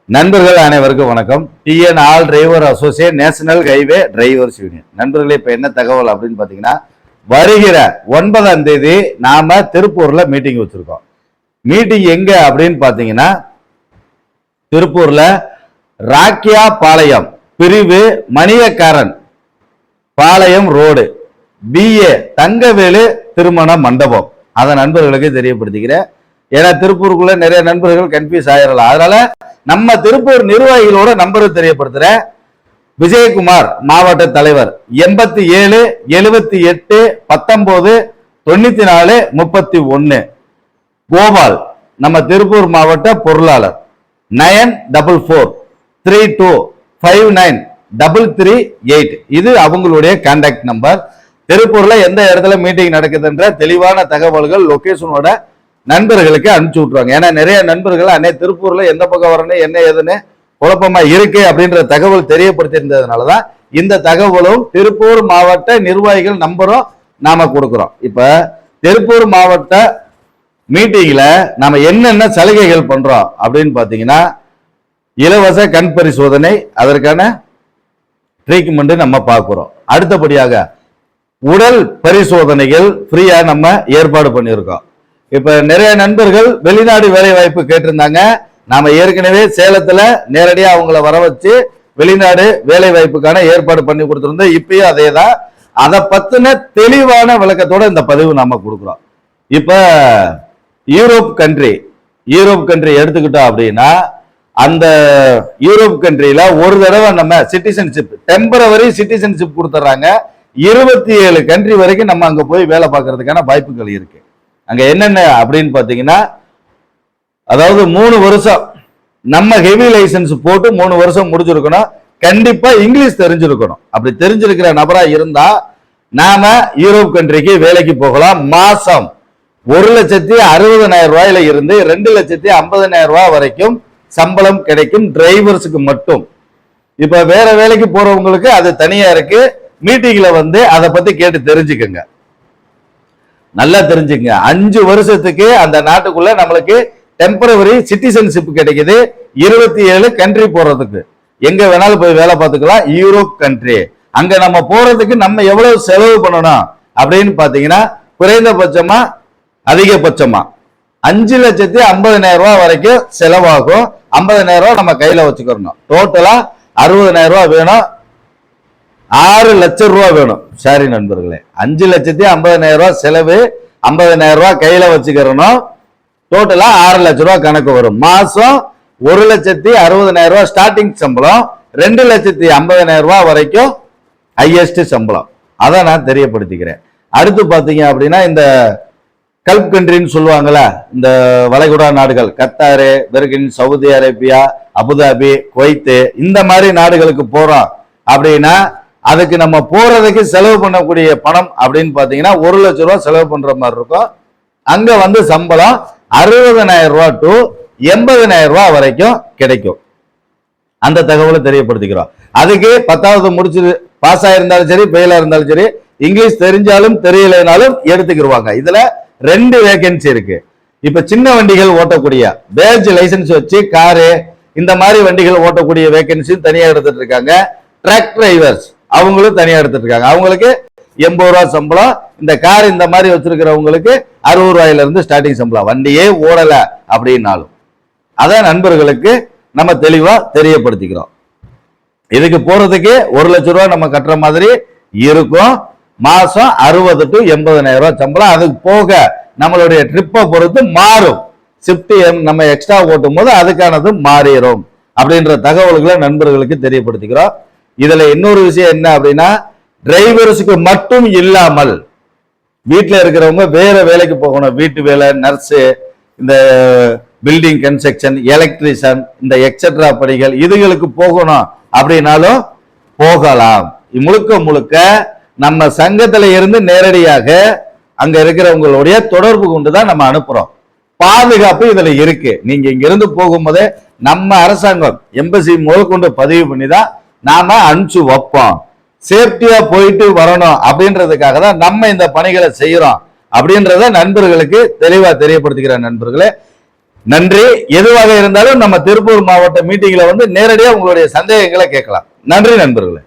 நண்பர்கள் அனைவருக்கும் வணக்கம். TN all driver associate national highway drivers union. நண்பர்களே, இப்ப என்ன தகவல் அப்படின்னு பாத்தீங்கன்னா, வருகிற 9ஆம் தேதி நாம திருப்பூர்ல மீட்டிங் வச்சிருக்கோம். மீட்டிங் எங்க அப்படின்னு பாத்தீங்கன்னா, திருப்பூர்ல ராக்கியா பாளையம் பிரிவு மணியக்காரன் பாளையம் ரோடு BA தங்கவேலு திருமண மண்டபம். அதை நண்பர்களுக்கு தெரியப்படுத்திக்கிறேன். ஏன்னா திருப்பூருக்குள்ள நிறைய நண்பர்கள் கன்ஃபியூஸ் ஆயிடலாம். அதனால நம்ம திருப்பூர் நிர்வாகிகளோட நம்பரை தெரியப்படுத்துற விஜயகுமார் மாவட்ட தலைவர் 87 78 19 94 31. கோபால் நம்ம திருப்பூர் மாவட்ட பொருளாளர் 9443259338. இது அவங்களுடைய கான்டாக்ட் நம்பர். திருப்பூர்ல எந்த இடத்துல மீட்டிங் நடக்குதுன்ற தெளிவான தகவல்கள் லொகேஷனோட நண்பர்களுக்கு அனுப்பிச்சு விட்டுருவாங்க. ஏன்னா நிறைய நண்பர்கள் அன்னை திருப்பூர்ல எந்த பக்கம் வரணும் என்ன ஏதுன்னு குழப்பமா இருக்கு அப்படின்ற தகவல் தெரியப்படுத்தி இருந்ததுனாலதான் இந்த தகவலும் திருப்பூர் மாவட்ட நிர்வாகிகள் நம்பரும் நாம கொடுக்கிறோம். இப்ப திருப்பூர் மாவட்ட மீட்டிங்ல நாம என்னென்ன சலுகைகள் பண்றோம் அப்படின்னு பாத்தீங்கன்னா, இலவச கண் பரிசோதனை, அதற்கான ட்ரீட்மெண்ட் நம்ம பார்க்கிறோம். அடுத்தபடியாக உடல் பரிசோதனைகள் ஃப்ரீயா நம்ம ஏற்பாடு பண்ணியிருக்கோம். இப்ப நிறைய நண்பர்கள் வெளிநாடு வேலை வாய்ப்பு கேட்டிருந்தாங்க. நாம ஏற்கனவே சேலத்துல நேரடியா அவங்கள வர வச்சு வெளிநாடு வேலை வாய்ப்புக்கான ஏற்பாடு பண்ணி கொடுத்திருந்தோம். இப்பயும் அதே தான். அதை பத்தின தெளிவான விளக்கத்தோட இந்த பதிவு நாம கொடுக்குறோம். இப்ப யூரோப் கண்ட்ரி எடுத்துக்கிட்டோம் அப்படின்னா, அந்த யூரோப் கண்ட்ரியில ஒரு தடவை நம்ம சிட்டிசன்ஷிப் டெம்பரவரி சிட்டிசன்ஷிப் கொடுத்துட்றாங்க. 27 கண்ட்ரி வரைக்கும் நம்ம அங்க போய் வேலை பார்க்கறதுக்கான வாய்ப்புகள் இருக்கு. அங்க என்னென்ன அப்படின்னு பாத்தீங்கன்னா, அதாவது 3 வருஷம் நம்ம ஹெவி லைசன்ஸ் போட்டு 3 வருஷம் முடிஞ்சிருக்கணும். கண்டிப்பா இங்கிலீஷ் தெரிஞ்சிருக்கணும். அப்படி தெரிஞ்சிருக்கிற நபரா இருந்தா நாம யூரோப் கண்ட்ரிக்கு வேலைக்கு போகலாம். மாசம் 1,60,000 ரூபாயில இருந்து 2,50,000 ரூபாய் வரைக்கும் சம்பளம் கிடைக்கும் டிரைவர்ஸுக்கு மட்டும். இப்ப வேற வேலைக்கு போறவங்களுக்கு அது தனியா இருக்கு. மீட்டிங்ல வந்து அதை பத்தி கேட்டு தெரிஞ்சுக்கங்க. நல்லா தெரிஞ்சுங்க. 5 வருஷத்துக்கு அந்த நாட்டுக்குள்ள நம்மளுக்கு டெம்பரவரி சிட்டிசன்ஷிப் கிடைக்குது. 27 கண்ட்ரி போறதுக்கு எங்க வேணாலும் போய் வேலை பார்த்துக்கலாம். யூரோப் கண்ட்ரி அங்க நம்ம போறதுக்கு நம்ம எவ்வளவு செலவு பண்ணணும் அப்படின்னு பாத்தீங்கன்னா, குறைந்தபட்சமா அதிகபட்சமா 5,50,000 ரூபாய் வரைக்கும் செலவாகும். 50,000 ரூபாய் நம்ம கையில வச்சுக்கணும். டோட்டலா 60,000 ரூபாய் வேணும். 6 லட்சம் ரூபாய் வேணும். சரி நண்பர்களே, 5,50,000 ரூபாய் செலவு, 50,000 ரூபாய் கையில வச்சுக்கிறணும். டோட்டலா 6 லட்சம் ரூபாய் கணக்கு வரும். மாசம் 1,60,000 ரூபாய் ஸ்டார்டிங் சம்பளம், 2,50,000 ரூபாய் வரைக்கும் ஹையஸ்ட் சம்பளம். அதை நான் தெரியப்படுத்திக்கிறேன். அடுத்து பாத்தீங்க அப்படின்னா, இந்த கல்ஃப் கண்ட்ரின்னு சொல்லுவாங்கல்ல, இந்த வளைகுடா நாடுகள், Qatar, Perkin, Saudi Arabia, Abu Dhabi, Kuwait, இந்த மாதிரி நாடுகளுக்கு போறோம் அப்படின்னா அதுக்கு நம்ம போறதுக்கு செலவு பண்ணக்கூடிய பணம் அப்படின்னு பாத்தீங்கன்னா 1 லட்சம் ரூபாய் செலவு பண்ற மாதிரி இருக்கும். அங்க வந்து சம்பளம் 60,000 ரூபாய் டு 80,000 ரூபாய் வரைக்கும் கிடைக்கும். அந்த தகவலை தெரியப்படுத்திக்கிறோம். அதுக்கு 10வது முடிச்சு பாஸ் ஆயிருந்தாலும் சரி, ஃபெயிலா இருந்தாலும் சரி, இங்கிலீஷ் தெரிஞ்சாலும் தெரியலைனாலும் எடுத்துக்கிடுவாங்க. இதுல 2 வேகன்சி இருக்கு. இப்ப சின்ன வண்டிகள் ஓட்டக்கூடிய பேட்ஜ் லைசன்ஸ் வச்சு காரு இந்த மாதிரி வண்டிகள் ஓட்டக்கூடிய வேகன்சியும் தனியா எடுத்துட்டு இருக்காங்க. ட்ரக் டிரைவர்ஸ் அவங்களும் தனியா எடுத்துட்டு இருக்காங்க. அவங்களுக்கு 80 ரூபாய் சம்பளம். இந்த கார் இந்த மாதிரி வச்சிருக்கிறவங்களுக்கு 60 ரூபாயில இருந்து ஸ்டார்டிங் சம்பளம். வண்டியே ஓடல அப்படின்னாலும் அதான் நண்பர்களுக்கு நம்ம தெளிவா தெரியப்படுத்திக்கிறோம். இதுக்கு போறதுக்கு 1 லட்சம் ரூபாய் நம்ம கட்டுற மாதிரி இருக்கும். மாசம் 60 to 80,000 ரூபாய் சம்பளம். அதுக்கு போக நம்மளுடைய ட்ரிப்பை பொறுத்து மாறும். ஷிப்ட் நம்ம எக்ஸ்ட்ரா ஓட்டும் போது அதுக்கானது மாறிடும் அப்படின்ற தகவல்களை நண்பர்களுக்கு தெரியப்படுத்திக்கிறோம். இதுல இன்னொரு விஷயம் என்ன அப்படின்னா, டிரைவர்ஸுக்கு மட்டும் இல்லாமல் வீட்டுல இருக்கிறவங்க வேற வேலைக்கு போகணும். வீட்டு வேலை, நர்ஸு, இந்த பில்டிங் கன்ஸ்ட்ரக்ஷன், எலக்ட்ரிஷியன், இந்த எக்ஸெட்ரா பணிகள் இதுகளுக்கு போகணும் அப்படின்னாலும் போகலாம். முழுக்க முழுக்க நம்ம சங்கத்துல இருந்து நேரடியாக அங்க இருக்கிறவங்களுடைய தொடர்பு கொண்டுதான் நம்ம அனுப்புறோம். பாதுகாப்பு இதுல இருக்கு. நீங்க இங்க இருந்து போகும்போதே நம்ம அரசாங்கம் எம்பசி முதற்கொண்டு பதிவு பண்ணி தான் நாம அனுப்பிச்சு வைப்போம். சேஃப்டியா போயிட்டு வரணும் அப்படின்றதுக்காக தான் நம்ம இந்த பணிகளை செய்யறோம் அப்படின்றத நண்பர்களுக்கு தெளிவா தெரியப்படுத்திக்கிற நண்பர்களே. நன்றி. எதுவாக இருந்தாலும் நம்ம திருப்பூர் மாவட்ட மீட்டிங்ல வந்து நேரடியா உங்களுடைய சந்தேகங்களை கேட்கலாம். நன்றி நண்பர்களே.